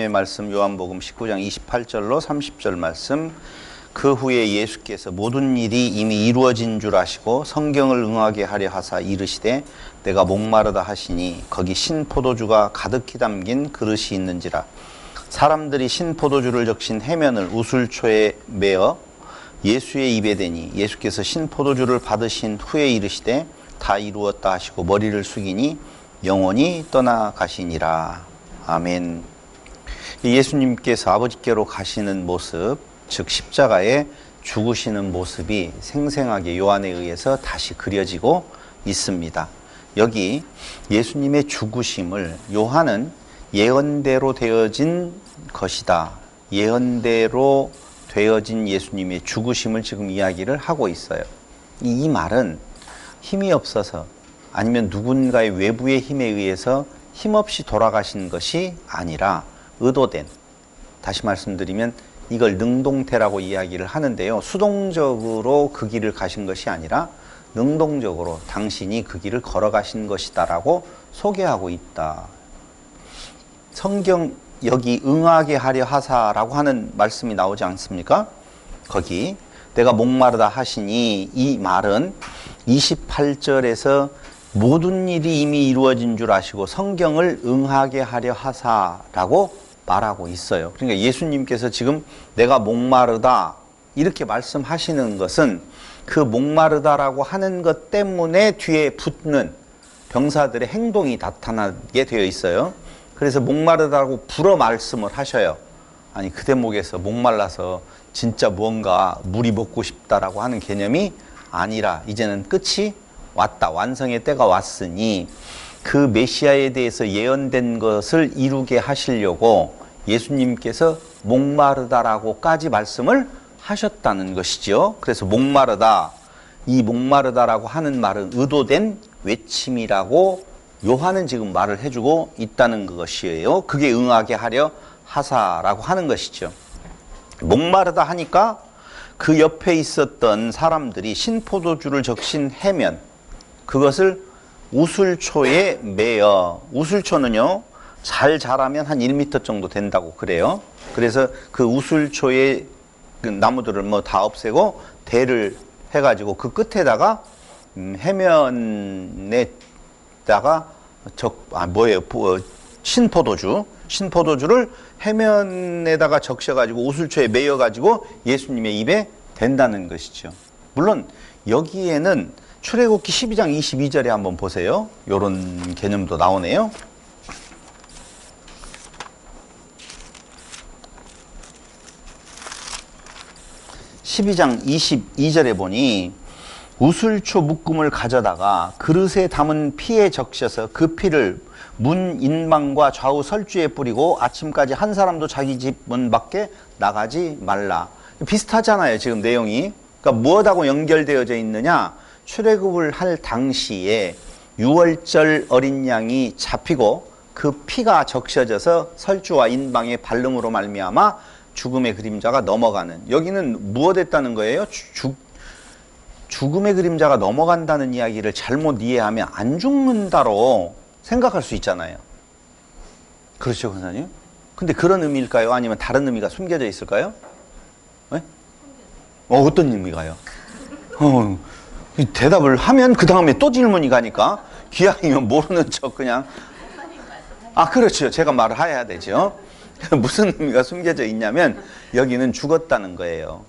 하나님의 말씀 요한복음 19장 28절로 30절 말씀. 그 후에 예수께서 모든 일이 이미 이루어진 줄 아시고 성경을 응하게 하려 하사 이르시되 내가 목마르다 하시니 거기 신포도주가 가득히 담긴 그릇이 있는지라. 사람들이 신포도주를 적신 해면을 우슬초에 메어 예수의 입에 대니 예수께서 신포도주를 받으신 후에 이르시되 다 이루었다 하시고 머리를 숙이니 영원히 떠나가시니라. 아멘. 예수님께서 아버지께로 가시는 모습, 즉 십자가에 죽으시는 모습이 생생하게 요한에 의해서 다시 그려지고 있습니다. 여기 예수님의 죽으심을 요한은 예언대로 되어진 것이다, 예언대로 되어진 예수님의 죽으심을 지금 이야기를 하고 있어요. 이 말은 힘이 없어서 아니면 누군가의 외부의 힘에 의해서 힘없이 돌아가신 것이 아니라 의도된, 다시 말씀드리면 이걸 능동태라고 이야기를 하는데요. 수동적으로 그 길을 가신 것이 아니라 능동적으로 당신이 그 길을 걸어가신 것이다라고 소개하고 있다. 성경 여기 응하게 하려 하사라고 하는 말씀이 나오지 않습니까? 거기 내가 목마르다 하시니, 이 말은 28절에서 모든 일이 이미 이루어진 줄 아시고 성경을 응하게 하려 하사라고 말하고 있어요. 그러니까 예수님께서 지금 내가 목마르다 이렇게 말씀하시는 것은 그 목마르다라고 하는 것 때문에 뒤에 붙는 병사들의 행동이 나타나게 되어 있어요. 그래서 목마르다고 불어 말씀을 하셔요. 아니, 그 대목에서 목말라서 진짜 무언가 물이 먹고 싶다라고 하는 개념이 아니라 이제는 끝이 왔다, 완성의 때가 왔으니 그 메시아에 대해서 예언된 것을 이루게 하시려고 예수님께서 목마르다라고까지 말씀을 하셨다는 것이죠. 그래서 목마르다, 이 목마르다라고 하는 말은 의도된 외침이라고 요한은 지금 말을 해주고 있다는 것이에요. 그게 응하게 하려 하사라고 하는 것이죠. 목마르다 하니까 그 옆에 있었던 사람들이 신포도주를 적신 해면, 그것을 우슬초에 매어, 우슬초는요 잘 자라면 한 1m 정도 된다고 그래요. 그래서 그 우슬초에 그 나무들을 뭐 다 없애고 대를 해가지고 그 끝에다가 해면에다가 신포도주를 해면에다가 적셔가지고 우슬초에 매여가지고 예수님의 입에 댄다는 것이죠. 물론 여기에는 출애굽기 12장 22절에 한번 보세요. 이런 개념도 나오네요. (12장 22절에) 보니 우슬초 묶음을 가져다가 그릇에 담은 피에 적셔서 그 피를 문 인방과 좌우 설주에 뿌리고 아침까지 한 사람도 자기 집 문 밖에 나가지 말라. 비슷하잖아요, 지금 내용이. 그러니까 무엇하고 연결되어져 있느냐? 출애굽을 할 당시에 유월절 어린 양이 잡히고 그 피가 적셔져서 설주와 인방의 발름으로 말미암아 죽음의 그림자가 넘어가는, 여기는 무엇했다는 거예요? 죽음의 그림자가 넘어간다는 이야기를 잘못 이해하면 안 죽는다로 생각할 수 있잖아요. 그렇죠, 권사님? 근데 그런 의미일까요? 아니면 다른 의미가 숨겨져 있을까요? 네? 어떤 의미가요? 대답을 하면 그 다음에 또 질문이 가니까 기왕이면 모르는 척 그냥. 그렇죠. 제가 말을 해야 되죠. 무슨 의미가 숨겨져 있냐면 여기는 죽었다는 거예요.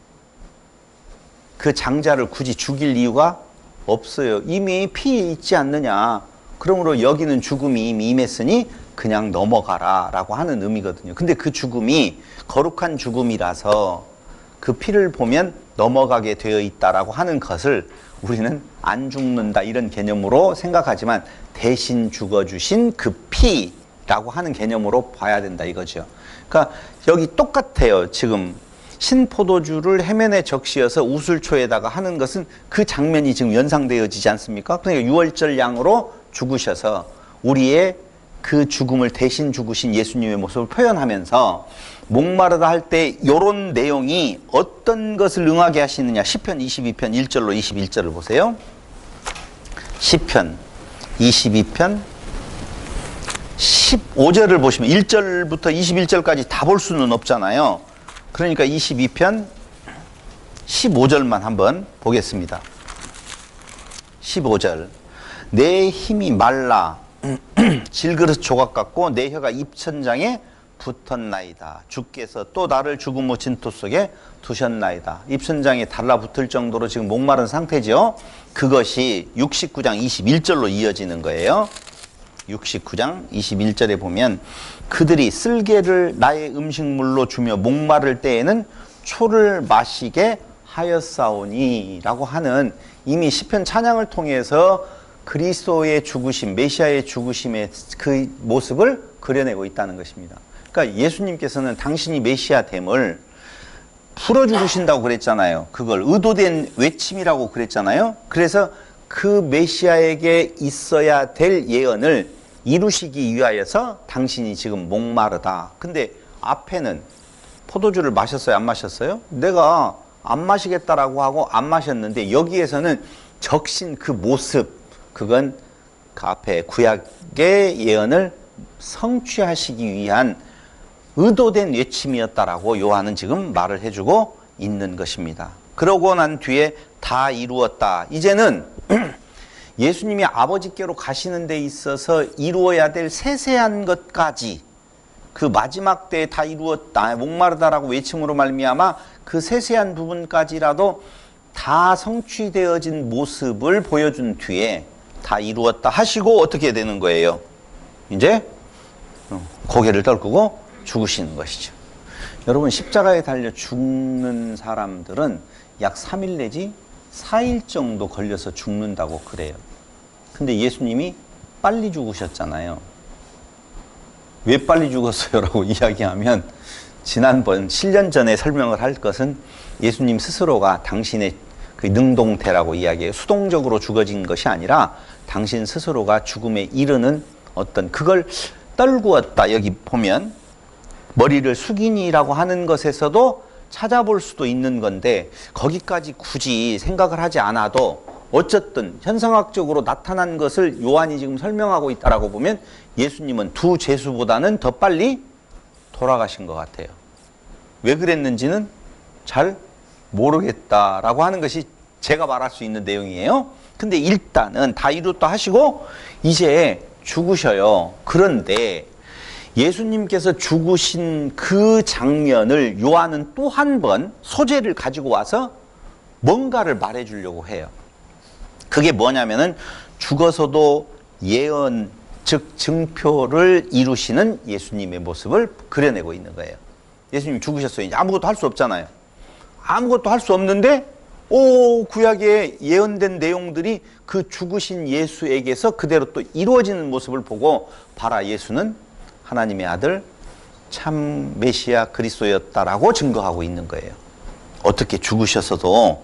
그 장자를 굳이 죽일 이유가 없어요. 이미 피에 있지 않느냐. 그러므로 여기는 죽음이 이미 임했으니 그냥 넘어가라 라고 하는 의미거든요. 근데 그 죽음이 거룩한 죽음이라서 그 피를 보면 넘어가게 되어 있다라고 하는 것을 우리는 안 죽는다 이런 개념으로 생각하지만 대신 죽어주신 그 피라고 하는 개념으로 봐야 된다 이거죠. 그러니까 여기 똑같아요. 지금 신포도주를 해면에 적시어서 우슬초에다가 하는 것은 그 장면이 지금 연상되어지지 않습니까? 그러니까 유월절 양으로 죽으셔서 우리의 그 죽음을 대신 죽으신 예수님의 모습을 표현하면서 목마르다 할 때 이런 내용이 어떤 것을 응하게 하시느냐. 시편 22편 1절로 21절을 보세요. 시편 22편 15절을 보시면 1절부터 21절까지 다 볼 수는 없잖아요. 그러니까 22편 15절만 한번 보겠습니다. 15절. 내 힘이 말라 질그릇 조각 같고 내 혀가 입천장에 붙었나이다. 주께서 또 나를 죽음의 진토 속에 두셨나이다. 입천장에 달라붙을 정도로 지금 목마른 상태죠. 그것이 69장 21절로 이어지는 거예요. 69장 21절에 보면 그들이 쓸개를 나의 음식물로 주며 목마를 때에는 초를 마시게 하였사오니 라고 하는, 이미 시편 찬양을 통해서 그리스도의 죽으심, 메시아의 죽으심의 그 모습을 그려내고 있다는 것입니다. 그러니까 예수님께서는 당신이 메시아됨을 풀어 죽으신다고 그랬잖아요. 그걸 의도된 외침이라고 그랬잖아요. 그래서 그 메시아에게 있어야 될 예언을 이루시기 위하여서 당신이 지금 목마르다. 근데 앞에는 포도주를 마셨어요? 안 마셨어요? 내가 안 마시겠다라고 하고 안 마셨는데, 여기에서는 적신 그 모습, 그건 그 앞에 구약의 예언을 성취하시기 위한 의도된 외침이었다라고 요한은 지금 말을 해주고 있는 것입니다. 그러고 난 뒤에 다 이루었다. 이제는 예수님이 아버지께로 가시는 데 있어서 이루어야 될 세세한 것까지, 그 마지막 때에 다 이루었다, 목마르다라고 외침으로 말미암아 그 세세한 부분까지라도 다 성취되어진 모습을 보여준 뒤에 다 이루었다 하시고 어떻게 되는 거예요? 이제 고개를 떨구고 죽으시는 것이죠. 여러분, 십자가에 달려 죽는 사람들은 약 3일 내지 4일 정도 걸려서 죽는다고 그래요. 근데 예수님이 빨리 죽으셨잖아요. 왜 빨리 죽었어요? 라고 이야기하면, 지난번 7년 전에 설명을 할 것은 예수님 스스로가 당신의 그 능동태라고 이야기해요. 수동적으로 죽어진 것이 아니라 당신 스스로가 죽음에 이르는 어떤, 그걸 떨구었다. 여기 보면 머리를 숙이니라고 하는 것에서도 찾아볼 수도 있는 건데, 거기까지 굳이 생각을 하지 않아도 어쨌든 현상학적으로 나타난 것을 요한이 지금 설명하고 있다라고 보면 예수님은 두 제수보다는 더 빨리 돌아가신 것 같아요. 왜 그랬는지는 잘 모르겠다라고 하는 것이 제가 말할 수 있는 내용이에요. 근데 일단은 다 이루었다 하시고 이제 죽으셔요. 그런데 예수님께서 죽으신 그 장면을 요한은 또 한 번 소재를 가지고 와서 뭔가를 말해주려고 해요. 그게 뭐냐면은 죽어서도 예언, 즉 증표를 이루시는 예수님의 모습을 그려내고 있는 거예요. 예수님 죽으셨어요. 이제 아무것도 할 수 없잖아요. 아무것도 할 수 없는데 구약에 예언된 내용들이 그 죽으신 예수에게서 그대로 또 이루어지는 모습을 보고, 봐라, 예수는 하나님의 아들 참 메시아 그리스도였다라고 증거하고 있는 거예요. 어떻게 죽으셔서도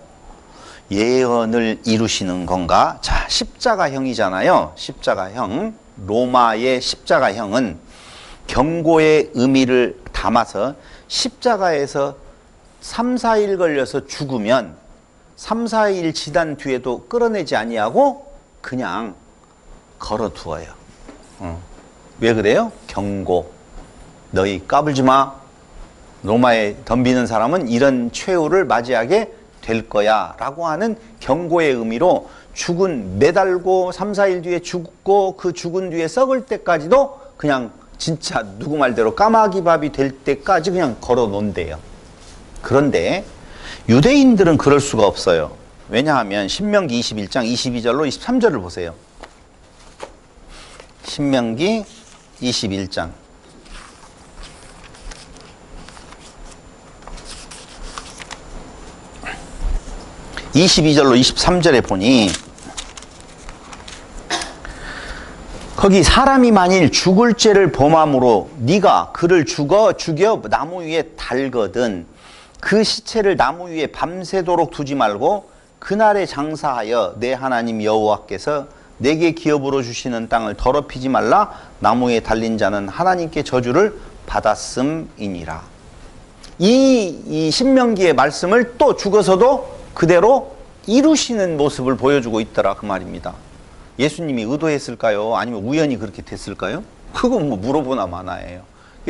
예언을 이루시는 건가? 자, 십자가형이잖아요. 십자가형. 로마의 십자가형은 경고의 의미를 담아서 십자가에서 3, 4일 걸려서 죽으면 3, 4일 지난 뒤에도 끌어내지 아니하고 그냥 걸어두어요. 왜 그래요? 경고. 너희 까불지 마. 로마에 덤비는 사람은 이런 최후를 맞이하게 될 거야 라고 하는 경고의 의미로 매달고 3, 4일 뒤에 죽고 그 죽은 뒤에 썩을 때까지도 그냥 진짜 누구 말대로 까마귀밥이 될 때까지 그냥 걸어 놓는데요. 그런데 유대인들은 그럴 수가 없어요. 왜냐하면 신명기 21장 22절로 23절을 보세요. 신명기 21장 22절로 23절에 보니, 거기 사람이 만일 죽을 죄를 범함으로 네가 그를 죽여 나무 위에 달거든 그 시체를 나무 위에 밤새도록 두지 말고 그날에 장사하여 내 하나님 여호와께서 내게 기업으로 주시는 땅을 더럽히지 말라. 나무에 달린 자는 하나님께 저주를 받았음이니라. 이 신명기의 말씀을 또 죽어서도 그대로 이루시는 모습을 보여주고 있더라 그 말입니다. 예수님이 의도했을까요? 아니면 우연히 그렇게 됐을까요? 그건 뭐 물어보나 마나예요.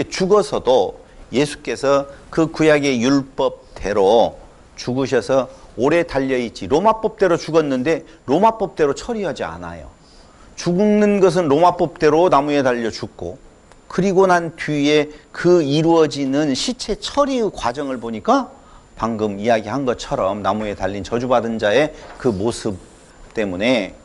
죽어서도 예수께서 그 구약의 율법대로 죽으셔서 오래 달려있지. 로마법대로 죽었는데 로마법대로 처리하지 않아요. 죽는 것은 로마법대로 나무에 달려 죽고, 그리고 난 뒤에 그 이루어지는 시체 처리의 과정을 보니까 방금 이야기한 것처럼 나무에 달린 저주받은 자의 그 모습 때문에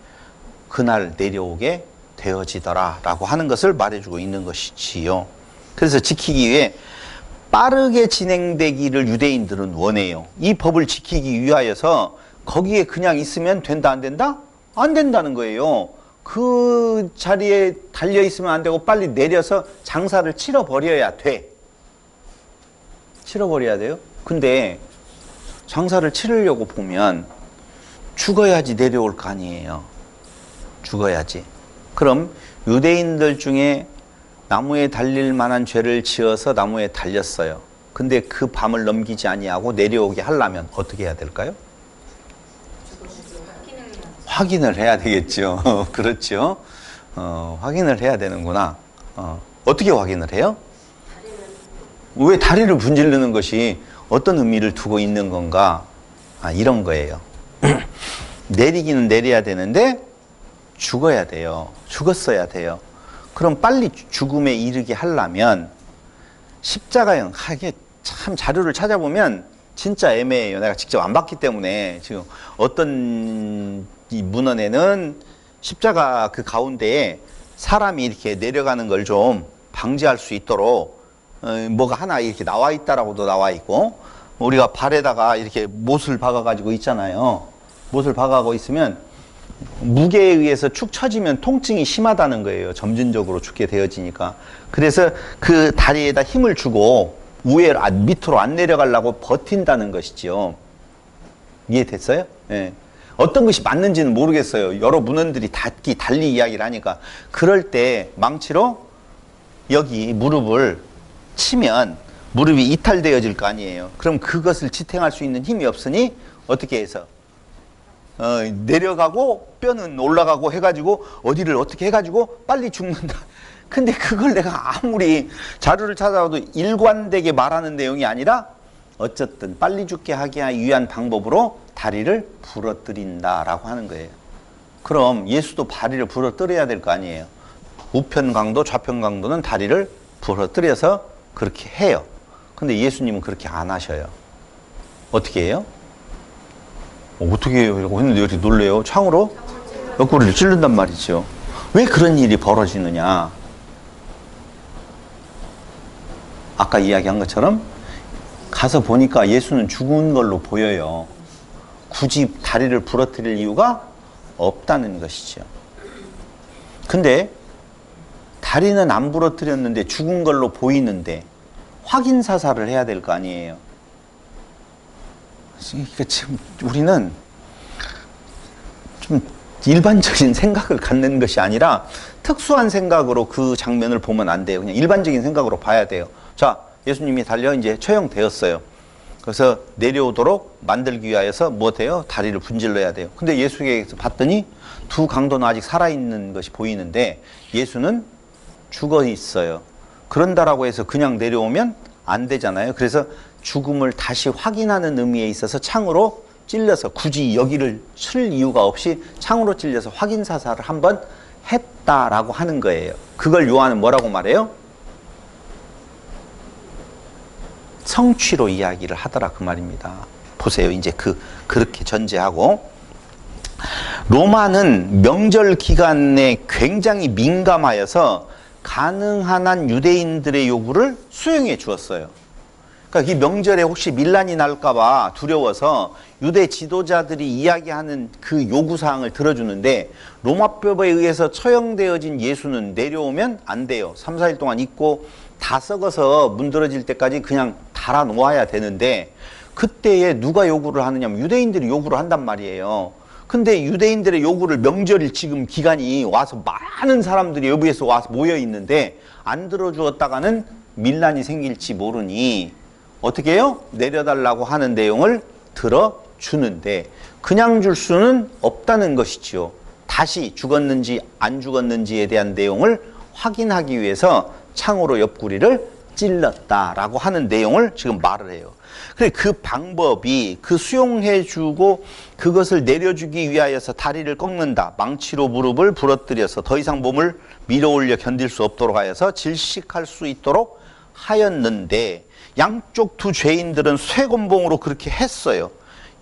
그날 내려오게 되어지더라 라고 하는 것을 말해주고 있는 것이지요. 그래서 지키기 위해 빠르게 진행되기를 유대인들은 원해요. 이 법을 지키기 위하여서 거기에 그냥 있으면 된다 안 된다? 안 된다는 거예요. 그 자리에 달려 있으면 안 되고 빨리 내려서 장사를 치러버려야 돼. 치러버려야 돼요. 근데 장사를 치르려고 보면 죽어야지 내려올 거 아니에요. 죽어야지. 그럼 유대인들 중에 나무에 달릴 만한 죄를 지어서 나무에 달렸어요. 근데 그 밤을 넘기지 아니하고 내려오게 하려면 어떻게 해야 될까요? 확인을 해야 되겠죠. 그렇죠. 확인을 해야 되는구나. 어떻게 확인을 해요? 왜 다리를 분질르는 것이 어떤 의미를 두고 있는 건가? 이런 거예요. 내리기는 내려야 되는데 죽어야 돼요. 죽었어야 돼요. 그럼 빨리 죽음에 이르게 하려면 십자가형, 이게 참 자료를 찾아보면 진짜 애매해요. 내가 직접 안 봤기 때문에. 지금 어떤 이 문헌에는 십자가 그 가운데에 사람이 이렇게 내려가는 걸 좀 방지할 수 있도록 뭐가 하나 이렇게 나와 있다라고도 나와 있고, 우리가 발에다가 이렇게 못을 박아가지고 있잖아요. 못을 박아가고 있으면 무게에 의해서 축 처지면 통증이 심하다는 거예요. 점진적으로 죽게 되어지니까. 그래서 그 다리에다 힘을 주고 밑으로 안 내려가려고 버틴다는 것이지요. 이해됐어요? 예. 어떤 것이 맞는지는 모르겠어요. 여러 문헌들이 달리 이야기를 하니까. 그럴 때 망치로 여기 무릎을 치면 무릎이 이탈되어질 거 아니에요. 그럼 그것을 지탱할 수 있는 힘이 없으니 어떻게 해서 내려가고 뼈는 올라가고 해가지고 어디를 어떻게 해가지고 빨리 죽는다. 근데 그걸 내가 아무리 자료를 찾아봐도 일관되게 말하는 내용이 아니라 어쨌든 빨리 죽게 하기 위한 방법으로 다리를 부러뜨린다라고 하는 거예요. 그럼 예수도 다리를 부러뜨려야 될 거 아니에요. 우편 강도, 좌편 강도는 다리를 부러뜨려서 그렇게 해요. 근데 예수님은 그렇게 안 하셔요. 어떻게 해요? 어떻게 해요? 이러고 했는데 이렇게 놀래요. 창으로 옆구리를 찌른단 말이죠. 왜 그런 일이 벌어지느냐? 아까 이야기한 것처럼 가서 보니까 예수는 죽은 걸로 보여요. 굳이 다리를 부러뜨릴 이유가 없다는 것이죠. 근데 다리는 안 부러뜨렸는데 죽은 걸로 보이는데 확인 사살을 해야 될 거 아니에요. 그러니까 지금 우리는 좀 일반적인 생각을 갖는 것이 아니라 특수한 생각으로 그 장면을 보면 안 돼요. 그냥 일반적인 생각으로 봐야 돼요. 자, 예수님이 달려 이제 처형되었어요. 그래서 내려오도록 만들기 위하여서 뭐 돼요? 다리를 분질러야 돼요. 근데 예수에게서 봤더니 두 강도는 아직 살아있는 것이 보이는데 예수는 죽어 있어요. 그런다라고 해서 그냥 내려오면 안 되잖아요. 그래서 죽음을 다시 확인하는 의미에 있어서 창으로 찔려서 굳이 여기를 칠 이유가 없이 창으로 찔려서 확인 사살을 한번 했다라고 하는 거예요. 그걸 요한은 뭐라고 말해요? 성취로 이야기를 하더라 그 말입니다. 보세요. 이제 그렇게 전제하고 로마는 명절 기간에 굉장히 민감하여서 가능한 한 유대인들의 요구를 수용해 주었어요. 그러니까 이 명절에 혹시 밀란이 날까봐 두려워서 유대 지도자들이 이야기하는 그 요구사항을 들어주는데 로마법에 의해서 처형되어진 예수는 내려오면 안 돼요. 3, 4일 동안 있고 다 썩어서 문드러질 때까지 그냥 달아 놓아야 되는데 그때에 누가 요구를 하느냐면 유대인들이 요구를 한단 말이에요. 근데 유대인들의 요구를 명절일 지금 기간이 와서 많은 사람들이 여기에서 와서 모여 있는데 안 들어주었다가는 밀란이 생길지 모르니 어떻게 해요? 내려달라고 하는 내용을 들어주는데 그냥 줄 수는 없다는 것이지요. 다시 죽었는지 안 죽었는지에 대한 내용을 확인하기 위해서 창으로 옆구리를 찔렀다라고 하는 내용을 지금 말을 해요. 그래, 그 방법이 그 수용해주고 그것을 내려주기 위하여서 다리를 꺾는다. 망치로 무릎을 부러뜨려서 더 이상 몸을 밀어올려 견딜 수 없도록 하여서 질식할 수 있도록 하였는데 양쪽 두 죄인들은 쇠곤봉으로 그렇게 했어요.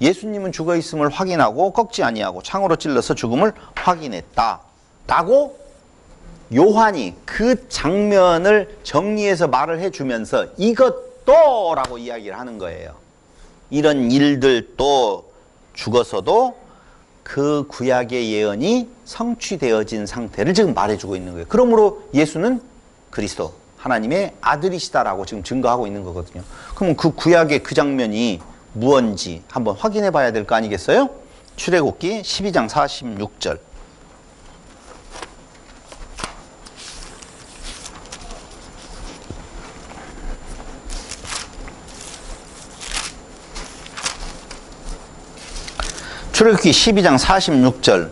예수님은 죽어 있음을 확인하고 꺾지 아니하고 창으로 찔러서 죽음을 확인했다. 라고 요한이 그 장면을 정리해서 말을 해주면서 이것도 라고 이야기를 하는 거예요. 이런 일들도 죽어서도 그 구약의 예언이 성취되어진 상태를 지금 말해주고 있는 거예요. 그러므로 예수는 그리스도, 하나님의 아들이시다라고 지금 증거하고 있는 거거든요. 그럼 그 구약의 그 장면이 무언지 한번 확인해 봐야 될 거 아니겠어요? 출애굽기 12장 46절. 출애굽기 12장 46절.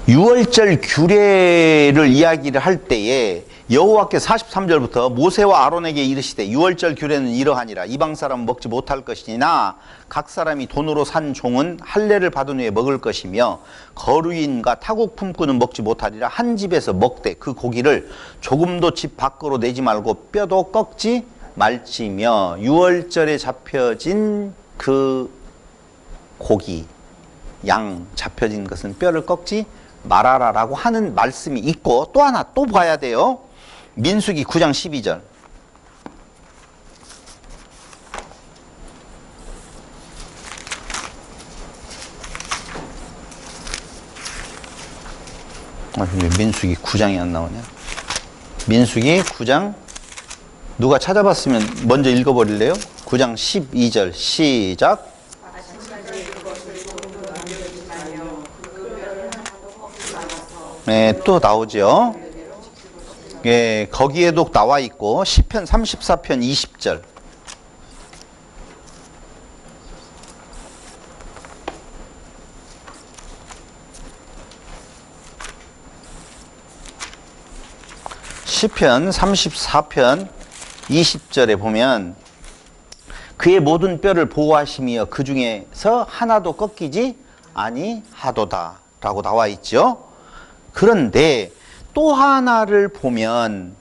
유월절 규례를 이야기를 할 때에 여호와께서 43절부터 모세와 아론에게 이르시되 유월절 규례는 이러하니라. 이방 사람은 먹지 못할 것이나 각 사람이 돈으로 산 종은 할례를 받은 후에 먹을 것이며 거류인과 타국 품꾼은 먹지 못하리라. 한 집에서 먹되 그 고기를 조금도 집 밖으로 내지 말고 뼈도 꺾지 말지며 유월절에 잡혀진 그 고기, 양 잡혀진 것은 뼈를 꺾지 말아라라고 하는 말씀이 있고 또 하나 또 봐야 돼요. 민수기 9장 12절. 왜 민수기 9장이 안 나오냐? 민수기 9장 누가 찾아봤으면 먼저 읽어버릴래요? 9장 12절 시작. 네, 또 나오죠. 예, 거기에도 나와 있고 시편 34편 20절. 시편 34편 20절에 보면 그의 모든 뼈를 보호하시며 그 중에서 하나도 꺾이지 아니하도다 라고 나와 있죠. 그런데 또 하나를 보면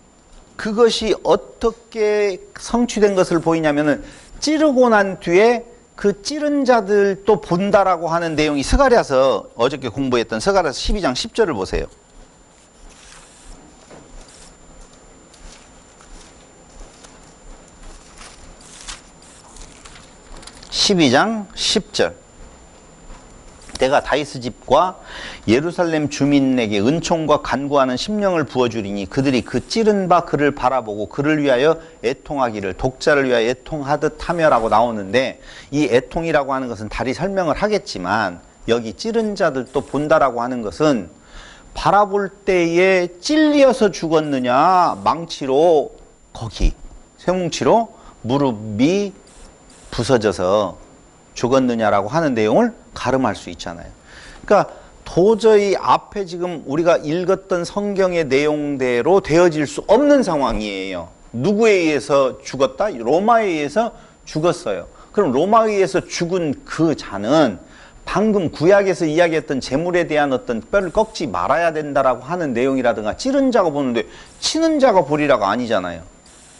그것이 어떻게 성취된 것을 보이냐면은 찌르고 난 뒤에 그 찌른 자들도 본다라고 하는 내용이 스가랴서 어저께 공부했던 스가랴서 12장 10절을 보세요. (12장 10절) 내가 다윗의 집과 예루살렘 주민에게 은총과 간구하는 심령을 부어주리니 그들이 그 찌른 바 그를 바라보고 그를 위하여 애통하기를 독자를 위하여 애통하듯 하며라고 나오는데 이 애통이라고 하는 것은 다리 설명을 하겠지만 여기 찌른 자들도 본다라고 하는 것은 바라볼 때에 찔려서 죽었느냐 망치로 거기 쇠뭉치로 무릎이 부서져서 죽었느냐라고 하는 내용을 가름할 수 있잖아요. 그러니까 도저히 앞에 지금 우리가 읽었던 성경의 내용대로 되어질 수 없는 상황이에요. 누구에 의해서 죽었다? 로마에 의해서 죽었어요. 그럼 로마에 의해서 죽은 그 자는 방금 구약에서 이야기했던 재물에 대한 어떤 뼈를 꺾지 말아야 된다라고 하는 내용이라든가 찌른 자가 보는데 치는 자가 보리라가 아니잖아요.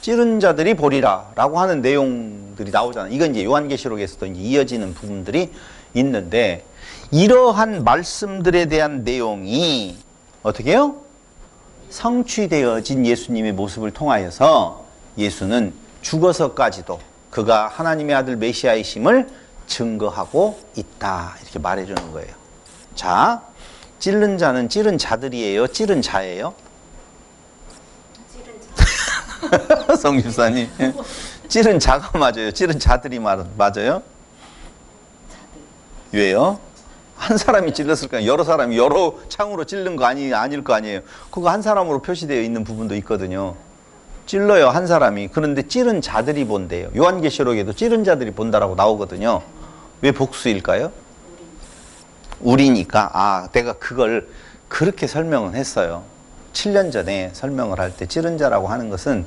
찌른 자들이 보리라 라고 하는 내용들이 나오잖아요. 이건 이제 요한계시록에서도 이제 이어지는 부분들이 있는데 이러한 말씀들에 대한 내용이 어떻게 해요? 성취되어진 예수님의 모습을 통하여서 예수는 죽어서까지도 그가 하나님의 아들 메시아이심을 증거하고 있다 이렇게 말해주는 거예요. 자, 찌른 자는 찌른 자들이에요? 찌른 자예요? 성 집사님, 찌른 자가 맞아요? 찌른 자들이 맞아요? 왜요? 한 사람이 찔렀을까요? 여러 사람이 여러 창으로 찔른 거 아닐 거 아니에요? 그거 한 사람으로 표시되어 있는 부분도 있거든요. 찔러요, 한 사람이. 그런데 찌른 자들이 본대요. 요한계시록에도 찌른 자들이 본다라고 나오거든요. 왜 복수일까요? 우리니까. 아, 내가 그걸 그렇게 설명은 했어요. 7년 전에 설명을 할 때 찌른 자라고 하는 것은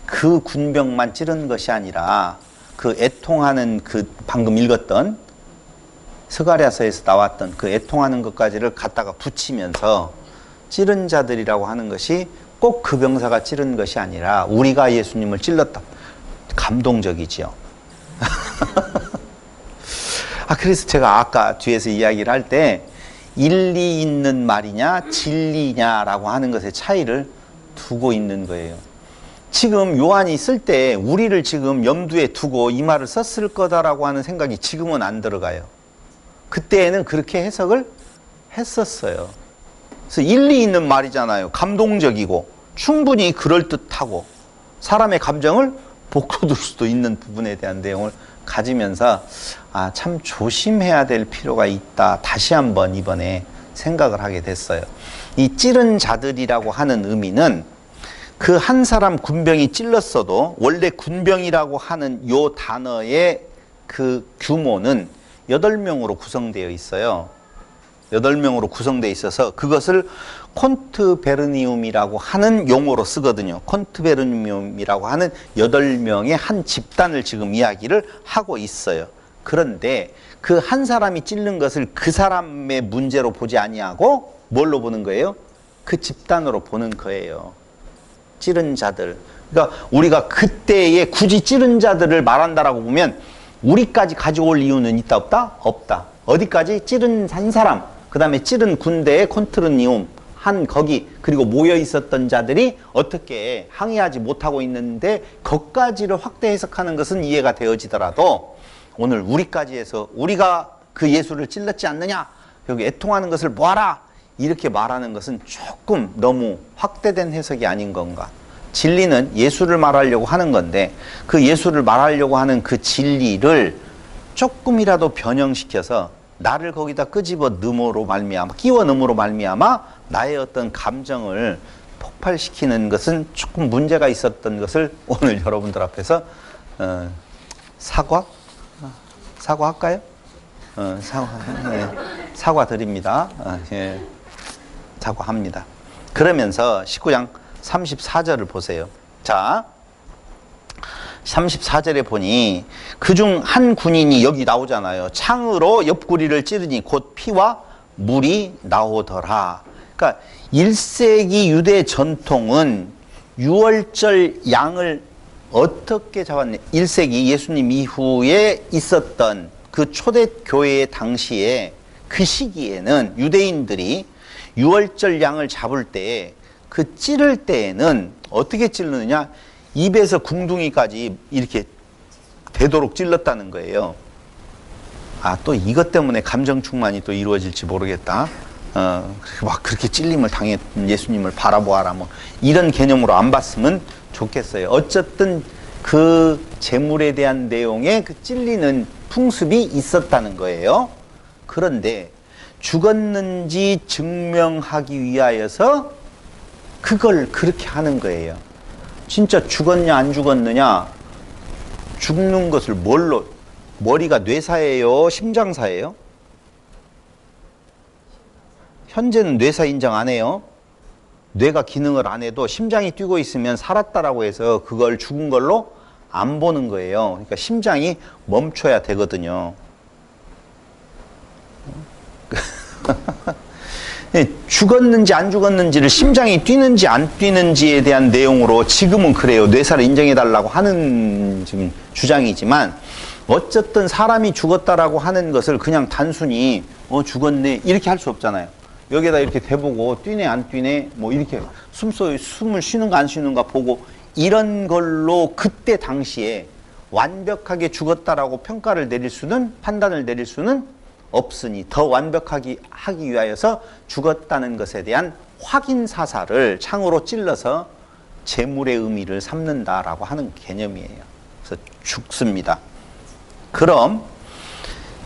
그 군병만 찌른 것이 아니라 그 애통하는 그 방금 읽었던 스가랴서에서 나왔던 그 애통하는 것까지를 갖다가 붙이면서 찌른 자들이라고 하는 것이 꼭 그 병사가 찌른 것이 아니라 우리가 예수님을 찔렀다. 감동적이지요. 그래서 제가 아까 뒤에서 이야기를 할 때 일리 있는 말이냐 진리냐라고 하는 것의 차이를 두고 있는 거예요. 지금 요한이 쓸 때 우리를 지금 염두에 두고 이 말을 썼을 거다라고 하는 생각이 지금은 안 들어가요. 그때에는 그렇게 해석을 했었어요. 그래서 일리 있는 말이잖아요. 감동적이고 충분히 그럴듯하고 사람의 감정을 복돋을 수도 있는 부분에 대한 내용을 가지면서 참 조심해야 될 필요가 있다. 다시 한번 이번에 생각을 하게 됐어요. 이 찌른 자들이라고 하는 의미는 그 한 사람 군병이 찔렀어도 원래 군병이라고 하는 요 단어의 그 규모는 8명으로 구성되어 있어요. 8명으로 구성되어 있어서 그것을 콘트베르니움이라고 하는 용어로 쓰거든요. 콘트베르니움이라고 하는 8명의 한 집단을 지금 이야기를 하고 있어요. 그런데 그 한 사람이 찔른 것을 그 사람의 문제로 보지 아니하고 뭘로 보는 거예요? 그 집단으로 보는 거예요. 찌른 자들. 그러니까 우리가 그때에 굳이 찌른 자들을 말한다라고 보면 우리까지 가져올 이유는 있다 없다? 없다. 어디까지? 찌른 한 사람, 그 다음에 찌른 군대의 콘트르니움 한 거기, 그리고 모여 있었던 자들이 어떻게 항의하지 못하고 있는데 거기까지를 확대 해석하는 것은 이해가 되어지더라도 오늘 우리까지 해서 우리가 그 예수를 찔렀지 않느냐, 여기 애통하는 것을 뭐하라, 이렇게 말하는 것은 조금 너무 확대된 해석이 아닌 건가. 진리는 예수를 말하려고 하는 건데 그 예수를 말하려고 하는 그 진리를 조금이라도 변형시켜서 나를 거기다 끄집어 넣음으로 말미암아, 끼워 넣음으로 말미암아 나의 어떤 감정을 폭발시키는 것은 조금 문제가 있었던 것을 오늘 여러분들 앞에서 사과할까요? 사과 드립니다. 예. 사과합니다. 그러면서 19장 34절을 보세요. 자, 34절에 보니 그중 한 군인이 여기 나오잖아요. 창으로 옆구리를 찌르니 곧 피와 물이 나오더라. 그러니까 1세기 유대 전통은 유월절 양을 어떻게 잡았냐. 1세기 예수님 이후에 있었던 그 초대교회 당시에 그 시기에는 유대인들이 유월절 양을 잡을 때 그 찌를 때에는 어떻게 찌르느냐, 입에서 궁둥이까지 이렇게 되도록 찔렀다는 거예요. 또 이것 때문에 감정 충만이 또 이루어질지 모르겠다. 막 그렇게 찔림을 당해 예수님을 바라보아라, 뭐 이런 개념으로 안 봤으면 좋겠어요. 어쨌든 그 제물에 대한 내용에 그 찔리는 풍습이 있었다는 거예요. 그런데 죽었는지 증명하기 위하여서 그걸 그렇게 하는 거예요. 진짜 죽었냐 안 죽었느냐, 죽는 것을 뭘로, 머리가 뇌사예요, 심장사예요? 현재는 뇌사 인정 안 해요. 뇌가 기능을 안 해도 심장이 뛰고 있으면 살았다라고 해서 그걸 죽은 걸로 안 보는 거예요. 그러니까 심장이 멈춰야 되거든요. 죽었는지 안 죽었는지를 심장이 뛰는지 안 뛰는지에 대한 내용으로 지금은 그래요. 뇌사를 인정해달라고 하는 지금 주장이지만 어쨌든 사람이 죽었다라고 하는 것을 그냥 단순히 죽었네 이렇게 할 수 없잖아요. 여기에다 이렇게 대보고 뛰네 안 뛰네 뭐 이렇게 숨을 쉬는가 안 쉬는가 보고 이런 걸로 그때 당시에 완벽하게 죽었다라고 평가를 내릴 수는, 판단을 내릴 수는 없으니 더 완벽하게 하기 위하여서 죽었다는 것에 대한 확인 사살을 창으로 찔러서 제물의 의미를 삼는다라고 하는 개념이에요. 그래서 죽습니다. 그럼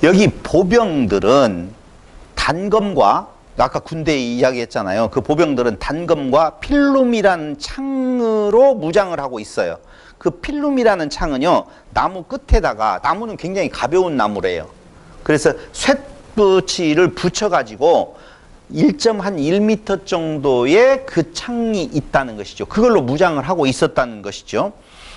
여기 보병들은 단검과, 아까 군대 이야기했잖아요. 그 보병들은 단검과 필름이라는 창으로 무장을 하고 있어요. 그 필름이라는 창은요, 나무 끝에다가, 나무는 굉장히 가벼운 나무래요. 그래서 쇳붙이를 붙여가지고 1.1m 정도의 그 창이 있다는 것이죠. 그걸로 무장을 하고 있었다는 것이죠.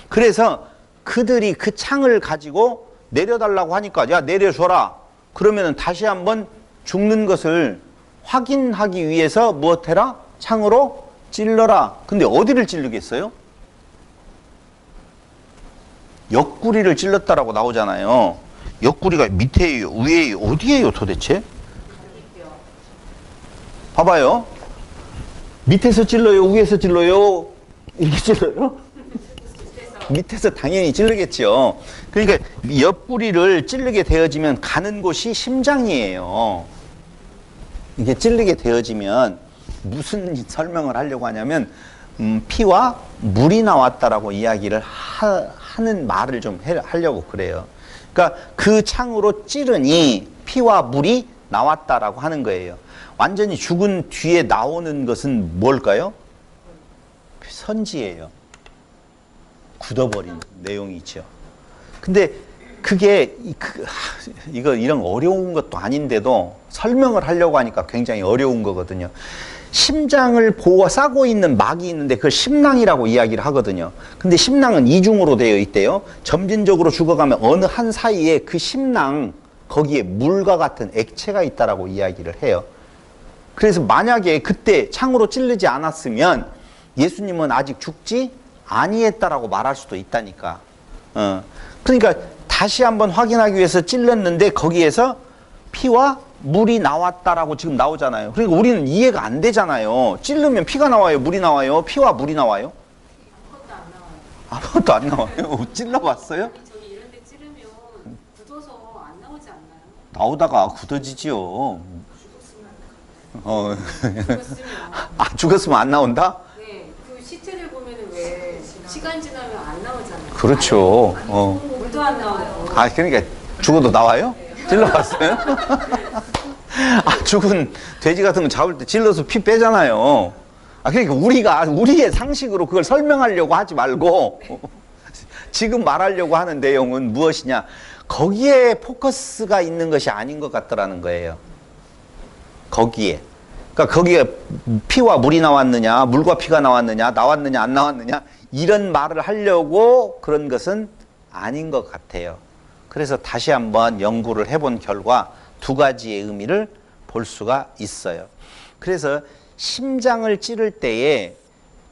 그래서 그들이 그 창을 가지고 내려달라고 하니까 야 내려줘라. 그러면은 다시 한번 죽는 것을 확인하기 위해서 무엇해라? 창으로 찔러라. 근데 어디를 찌르겠어요? 옆구리를 찔렀다라고 나오잖아요. 옆구리가 밑에예요, 위에예요, 어디예요 도대체? 봐봐요. 밑에서 찔러요, 위에서 찔러요, 이렇게 찔러요? 밑에서 당연히 찔르겠죠. 그러니까 옆구리를 찌르게 되어지면 가는 곳이 심장이에요. 이게 찔르게 되어지면 무슨 설명을 하려고 하냐면 피와 물이 나왔다라고 이야기를 하는 말을 좀 하려고 그래요. 그러니까 그 창으로 찌르니 피와 물이 나왔다라고 하는 거예요. 완전히 죽은 뒤에 나오는 것은 뭘까요? 선지예요. 굳어버린 내용이죠. 근데 그게 이런 어려운 것도 아닌데도 설명을 하려고 하니까 굉장히 어려운 거거든요. 심장을 싸고 있는 막이 있는데 그걸 심낭이라고 이야기를 하거든요. 근데 심낭은 이중으로 되어 있대요. 점진적으로 죽어가면 어느 한 사이에 그 심낭 거기에 물과 같은 액체가 있다라고 이야기를 해요. 그래서 만약에 그때 창으로 찔르지 않았으면 예수님은 아직 죽지 아니했다라고 말할 수도 있다니까. 그러니까 다시 한번 확인하기 위해서 찔렀는데 거기에서 피와 물이 나왔다라고 지금 나오잖아요. 그러니까 우리는 이해가 안 되잖아요. 찔르면 피가 나와요, 물이 나와요, 피와 물이 나와요? 아무것도 안 나와요. 아무것도 안 나와요? 찔러봤어요? 저기 이런 데 찌르면 굳어서 안 나오지 않나요? 나오다가 굳어지지요. 죽었으면. 죽었으면 안 나온다? 네, 그 시체를 보면은 왜 시간 지나면 안 나오잖아요. 그렇죠. 물도 안 나오고. 그러니까 죽어도 나와요? 찔러봤어요? 죽은 돼지 같은 거 잡을 때 질러서 피 빼잖아요. 그러니까 우리의 상식으로 그걸 설명하려고 하지 말고 지금 말하려고 하는 내용은 무엇이냐? 거기에 포커스가 있는 것이 아닌 것 같더라는 거예요. 거기에. 그러니까 거기에 피와 물이 나왔느냐, 물과 피가 나왔느냐, 나왔느냐, 안 나왔느냐, 이런 말을 하려고 그런 것은 아닌 것 같아요. 그래서 다시 한번 연구를 해본 결과 두 가지의 의미를 볼 수가 있어요. 그래서 심장을 찌를 때에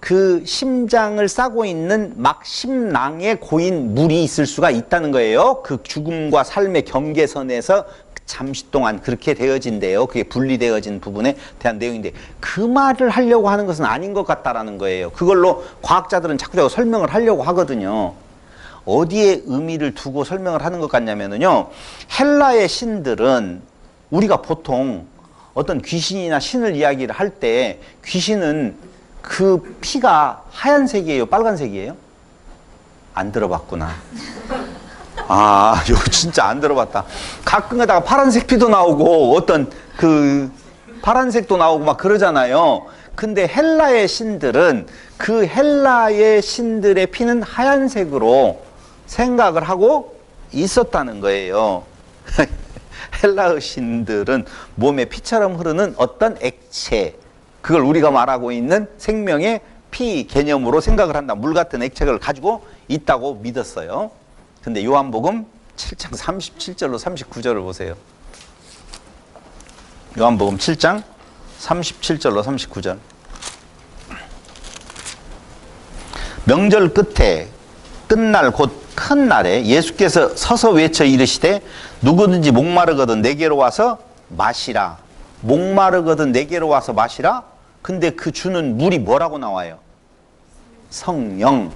그 심장을 싸고 있는 막 심낭에 고인 물이 있을 수가 있다는 거예요. 그 죽음과 삶의 경계선에서 잠시 동안 그렇게 되어진대요. 그게 분리되어진 부분에 대한 내용인데 그 말을 하려고 하는 것은 아닌 것 같다라는 거예요. 그걸로 과학자들은 자꾸 설명을 하려고 하거든요. 어디에 의미를 두고 설명을 하는 것 같냐면요. 헬라의 신들은 우리가 보통 어떤 귀신이나 신을 이야기를 할 때 귀신은 그 피가 하얀색이에요? 빨간색이에요? 안 들어봤구나. 이거 진짜 안 들어봤다. 가끔 가다가 파란색 피도 나오고 어떤 그 파란색도 나오고 막 그러잖아요. 근데 헬라의 신들은 그 헬라의 신들의 피는 하얀색으로 생각을 하고 있었다는 거예요. 헬라의 신들은 몸에 피처럼 흐르는 어떤 액체, 그걸 우리가 말하고 있는 생명의 피 개념으로 생각을 한다. 물 같은 액체를 가지고 있다고 믿었어요. 근데 요한복음 7장 37절로 39절을 보세요. 요한복음 7장 37절로 39절. 명절 끝날 곧 큰 날에 예수께서 서서 외쳐 이르시되 누구든지 목마르거든 내게로 와서 마시라. 목마르거든 내게로 와서 마시라. 근데 그 주는 물이 뭐라고 나와요? 성령.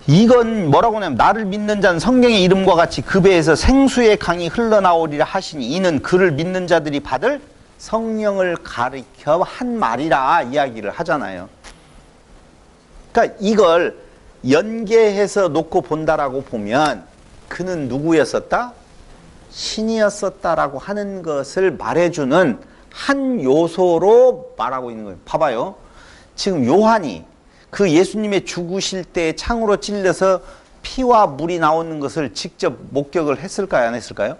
이건 뭐라고 하냐면 나를 믿는 자는 성령의 이름과 같이 그 배에서 생수의 강이 흘러나오리라 하시니 이는 그를 믿는 자들이 받을 성령을 가리켜 한 말이라 이야기를 하잖아요. 그러니까 이걸 연계해서 놓고 본다라고 보면 그는 누구였었다? 신이었었다라고 하는 것을 말해주는 한 요소로 말하고 있는 거예요. 봐봐요. 지금 요한이 그 예수님의 죽으실 때 창으로 찔려서 피와 물이 나오는 것을 직접 목격을 했을까요? 안 했을까요?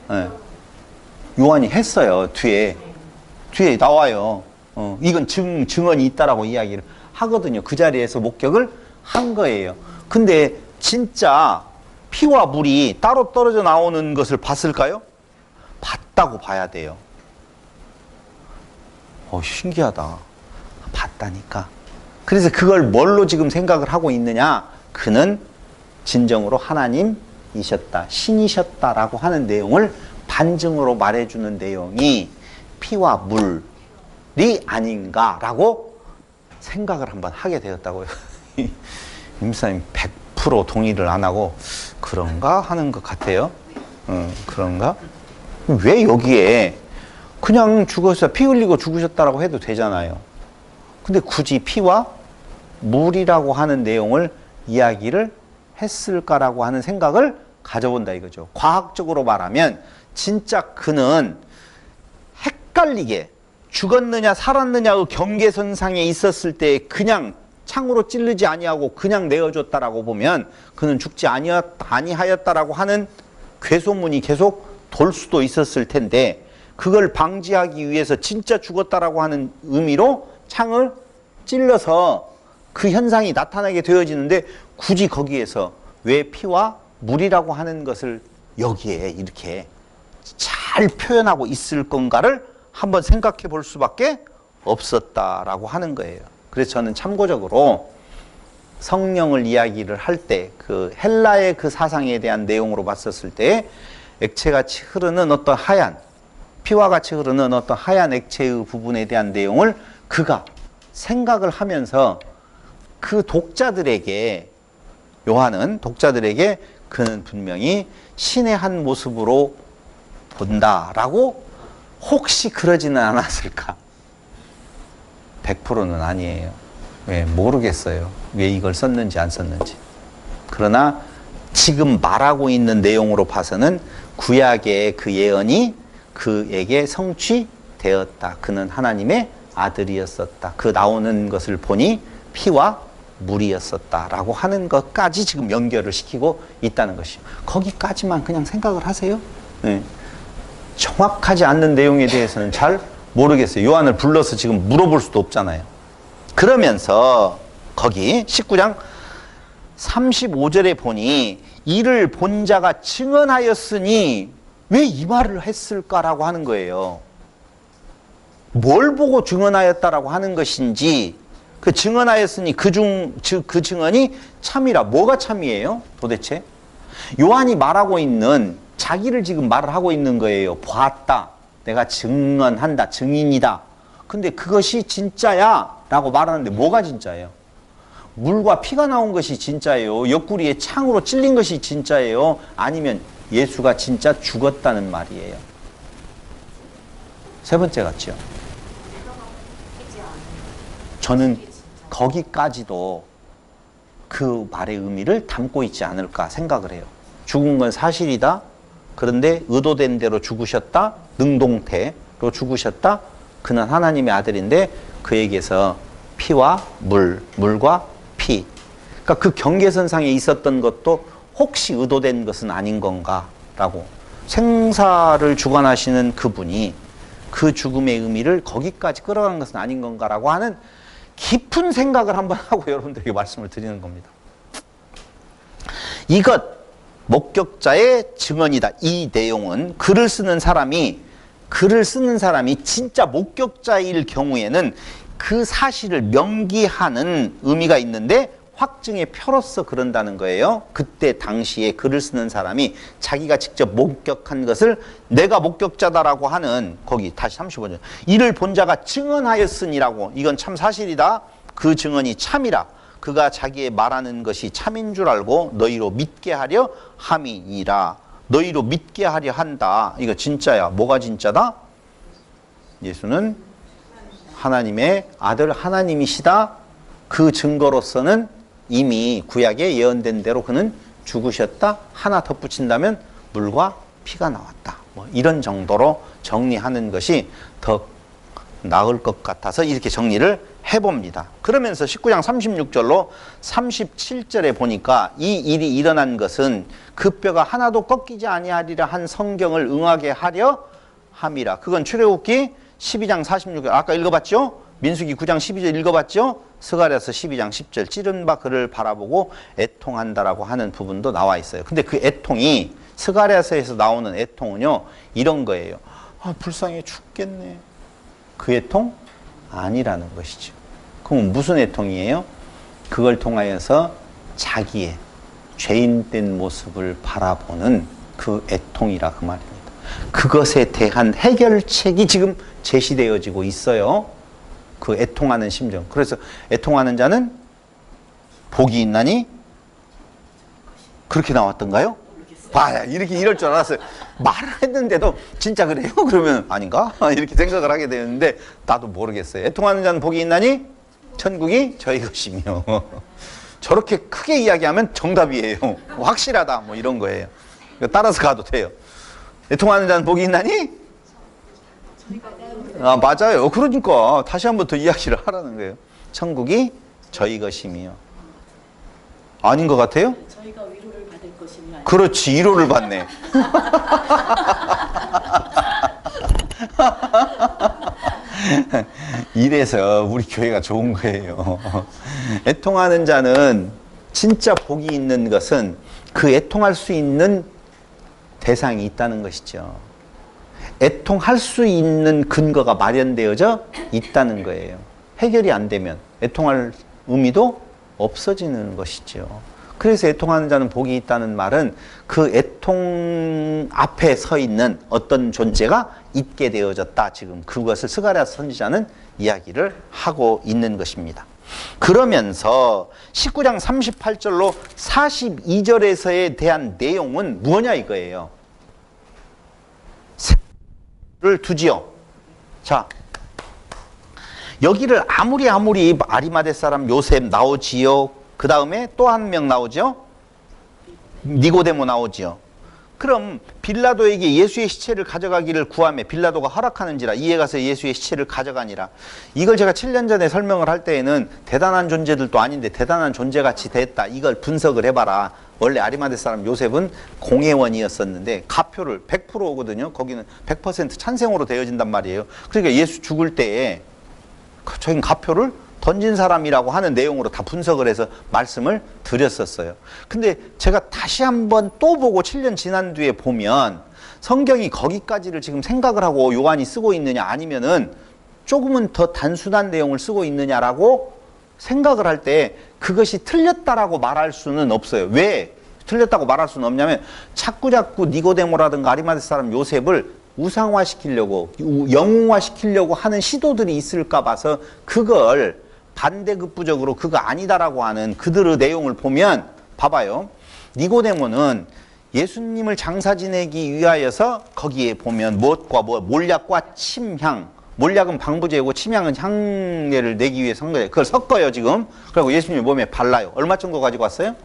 네. 요한이 했어요. 뒤에 나와요. 이건 증언이 있다라고 이야기를 하거든요. 그 자리에서 목격을 한 거예요. 근데 진짜 피와 물이 따로 떨어져 나오는 것을 봤을까요? 봤다고 봐야 돼요. 신기하다. 봤다니까. 그래서 그걸 뭘로 지금 생각을 하고 있느냐? 그는 진정으로 하나님이셨다, 신이셨다라고 하는 내용을 반증으로 말해주는 내용이 피와 물이 아닌가라고 생각을 한번 하게 되었다고요. 임사님 100% 동의를 안 하고 그런가 하는 것 같아요. 그런가? 왜 여기에 그냥 피 흘리고 죽으셨다라고 해도 되잖아요. 근데 굳이 피와 물이라고 하는 내용을 이야기를 했을까라고 하는 생각을 가져본다 이거죠. 과학적으로 말하면 진짜 그는 헷갈리게 죽었느냐 살았느냐의 경계선상에 있었을 때 그냥 창으로 찌르지 아니하고 그냥 내어줬다라고 보면 그는 죽지 아니하였다라고 하는 괴소문이 계속 돌 수도 있었을 텐데, 그걸 방지하기 위해서 진짜 죽었다라고 하는 의미로 창을 찔러서 그 현상이 나타나게 되어지는데, 굳이 거기에서 왜 피와 물이라고 하는 것을 여기에 이렇게 잘 표현하고 있을 건가를 한번 생각해 볼 수밖에 없었다라고 하는 거예요. 그래서 저는 참고적으로 성령을 이야기를 할 때 그 헬라의 그 사상에 대한 내용으로 봤었을 때 액체같이 흐르는 어떤 하얀, 피와 같이 흐르는 어떤 하얀 액체의 부분에 대한 내용을 그가 생각을 하면서 그 독자들에게, 요한은 독자들에게 그는 분명히 신의 한 모습으로 본다라고 혹시 그러지는 않았을까? 100%는 아니에요. 왜? 모르겠어요. 왜 이걸 썼는지 안 썼는지. 그러나 지금 말하고 있는 내용으로 봐서는 구약의 그 예언이 그에게 성취되었다. 그는 하나님의 아들이었었다. 그 나오는 것을 보니 피와 물이었었다라고 하는 것까지 지금 연결을 시키고 있다는 것이죠. 거기까지만 그냥 생각을 하세요. 네. 정확하지 않는 내용에 대해서는 잘 모르겠어요. 요한을 불러서 지금 물어볼 수도 없잖아요. 그러면서 거기 19장 35절에 보니 이를 본 자가 증언하였으니 왜 이 말을 했을까라고 하는 거예요. 뭘 보고 증언하였다라고 하는 것인지, 그 증언하였으니 그 증언이 참이라. 뭐가 참이에요? 도대체? 요한이 말하고 있는, 자기를 지금 말을 하고 있는 거예요. 봤다. 내가 증언한다. 증인이다. 근데 그것이 진짜야 라고 말하는데 뭐가 진짜예요? 물과 피가 나온 것이 진짜예요? 옆구리에 창으로 찔린 것이 진짜예요? 아니면 예수가 진짜 죽었다는 말이에요? 세 번째 같죠? 저는 거기까지도 그 말의 의미를 담고 있지 않을까 생각을 해요. 죽은 건 사실이다. 그런데 의도된 대로 죽으셨다. 능동태로 죽으셨다. 그는 하나님의 아들인데 그에게서 피와 물과 피. 그러니까 그 경계선상에 있었던 것도 혹시 의도된 것은 아닌 건가라고. 생사를 주관하시는 그분이 그 죽음의 의미를 거기까지 끌어간 것은 아닌 건가라고 하는 깊은 생각을 한번 하고 여러분들에게 말씀을 드리는 겁니다. 이것, 목격자의 증언이다. 이 내용은 글을 쓰는 사람이 진짜 목격자일 경우에는 그 사실을 명기하는 의미가 있는데 확증의 표로서 그런다는 거예요. 그때 당시에 글을 쓰는 사람이 자기가 직접 목격한 것을 내가 목격자다라고 하는, 거기 다시 35절. 이를 본 자가 증언하였으니라고. 이건 참 사실이다. 그 증언이 참이라. 그가 자기의 말하는 것이 참인 줄 알고 너희로 믿게 하려 함이니라. 너희로 믿게 하려 한다. 이거 진짜야. 뭐가 진짜다? 예수는 하나님의 아들, 하나님이시다. 그 증거로서는 이미 구약에 예언된 대로 그는 죽으셨다. 하나 덧붙인다면 물과 피가 나왔다. 뭐 이런 정도로 정리하는 것이 더 나을 것 같아서 이렇게 정리를 해봅니다. 그러면서 19장 36절로 37절에 보니까 이 일이 일어난 것은 그 뼈가 하나도 꺾이지 아니하리라 한 성경을 응하게 하려 함이라. 그건 출애굽기 12장 46절 아까 읽어봤죠? 민수기 9장 12절 읽어봤죠? 스가랴서 12장 10절 찌른 바 그를 바라보고 애통한다라고 하는 부분도 나와 있어요. 근데 그 애통이 스가랴서에서 나오는 애통은요 이런 거예요. 아 불쌍해 죽겠네. 그 애통? 아니라는 것이죠. 그럼 무슨 애통이에요? 그걸 통하여서 자기의 죄인된 모습을 바라보는 그 애통이라 그 말입니다. 그것에 대한 해결책이 지금 제시되어지고 있어요. 그 애통하는 심정. 그래서 애통하는 자는 복이 있나니 그렇게 나왔던가요? 봐, 이렇게 이럴 줄 알았어요. 말을 했는데도 진짜 그래요? 그러면 아닌가? 이렇게 생각을 하게 되는데 나도 모르겠어요. 애통하는 자는 복이 있나니 천국이 저희 것이며 저렇게 크게 이야기하면 정답이에요. 확실하다 뭐 이런 거예요. 따라서 가도 돼요. 애통하는 자는 복이 있나니? 아 맞아요. 그러니까 다시 한 번 더 이야기를 하라는 거예요. 천국이 저희 것이며 아닌 것 같아요? 저희가 위로를 받을 것이며. 그렇지, 위로를 받네. 이래서 우리 교회가 좋은 거예요. 애통하는 자는 진짜 복이 있는 것은 그 애통할 수 있는 대상이 있다는 것이죠. 애통할 수 있는 근거가 마련되어져 있다는 거예요. 해결이 안 되면 애통할 의미도 없어지는 것이죠. 그래서 애통하는 자는 복이 있다는 말은 그 애통 앞에 서 있는 어떤 존재가 있게 되어졌다. 지금 그것을 스가랴 선지자는 이야기를 하고 있는 것입니다. 그러면서 19장 38절로 42절에서에 대한 내용은 뭐냐 이거예요. 를 두지요. 자, 여기를 아무리 아리마대 사람 요셉 나오지요. 그 다음에 또 한 명 나오죠. 니고데모 나오지요. 그럼 빌라도에게 예수의 시체를 가져가기를 구하며 빌라도가 허락하는지라 이에 가서 예수의 시체를 가져가니라. 이걸 제가 7년 전에 설명을 할 때에는 대단한 존재들도 아닌데 대단한 존재같이 됐다. 이걸 분석을 해봐라. 원래 아리마대 사람 요셉은 공회원이었었는데 가표를 100%거든요. 거기는 100% 찬생으로 되어진단 말이에요. 그러니까 예수 죽을 때에 저긴 가표를 던진 사람이라고 하는 내용으로 다 분석을 해서 말씀을 드렸었어요. 근데 제가 다시 한번 또 보고 7년 지난 뒤에 보면 성경이 거기까지를 지금 생각을 하고 요한이 쓰고 있느냐 아니면은 조금은 더 단순한 내용을 쓰고 있느냐라고 생각을 할 때 그것이 틀렸다라고 말할 수는 없어요. 왜 틀렸다고 말할 수는 없냐면 자꾸 니고데모라든가 아리마대 사람 요셉을 우상화시키려고 영웅화시키려고 하는 시도들이 있을까 봐서 그걸 반대급부적으로 그거 아니다라고 하는 그들의 내용을 보면 봐봐요. 니고데모는 예수님을 장사 지내기 위하여서 거기에 보면 무엇과 몰약과 침향, 몰약은 방부제고 침향은 향내를 내기 위해 선 거예요. 그걸 섞어요 지금. 그리고 예수님 몸에 발라요. 얼마 정도 가지고 왔어요?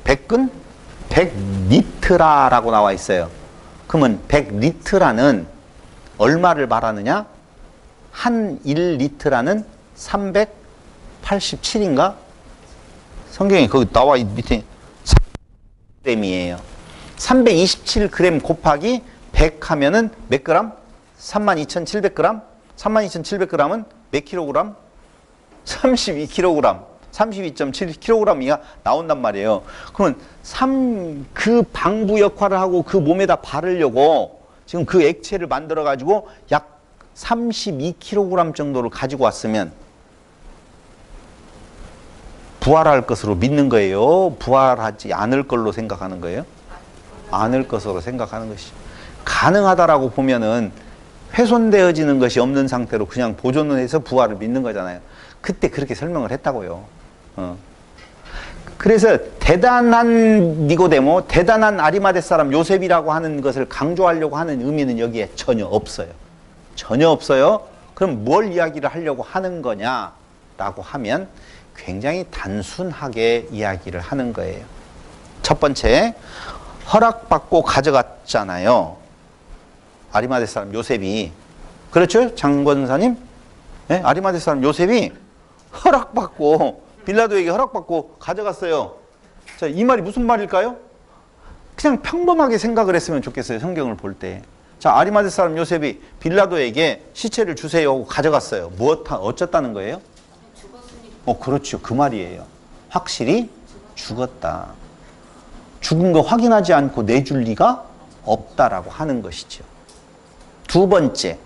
100근? 100리트라라고 나와 있어요. 그러면 100리트라는 얼마를 말하느냐? 한 1리트라는 387인가? 성경에 거기 나와 밑에 3g이에요. 327g 곱하기 100 하면은 몇 그램? 32,700g? 32,700g은 몇 킬로그램? 32kg. 32.7kg이 나온단 말이에요. 그러면 그 방부 역할을 하고 그 몸에다 바르려고 지금 그 액체를 만들어 가지고 약 32kg 정도를 가지고 왔으면 부활할 것으로 믿는 거예요? 부활하지 않을 걸로 생각하는 거예요? 않을 것으로 생각하는 것이 가능하다라고 보면은 훼손되어지는 것이 없는 상태로 그냥 보존을 해서 부활을 믿는 거잖아요. 그때 그렇게 설명을 했다고요. 그래서 대단한 니고데모, 대단한 아리마대 사람 요셉이라고 하는 것을 강조하려고 하는 의미는 여기에 전혀 없어요. 전혀 없어요. 그럼 뭘 이야기를 하려고 하는 거냐라고 하면 굉장히 단순하게 이야기를 하는 거예요. 첫 번째, 허락받고 가져갔잖아요. 아리마대 사람 요셉이. 그렇죠? 장권사님? 네? 아리마대 사람 요셉이 허락받고 빌라도에게 허락받고 가져갔어요. 자, 이 말이 무슨 말일까요? 그냥 평범하게 생각을 했으면 좋겠어요. 성경을 볼 때. 자, 아리마대 사람 요셉이 빌라도에게 시체를 주세요 하고 가져갔어요. 어쨌다는 거예요? 죽었으니까. 그렇죠. 그 말이에요. 확실히 죽었다. 죽은 거 확인하지 않고 내줄 리가 없다라고 하는 것이죠. 두 번째,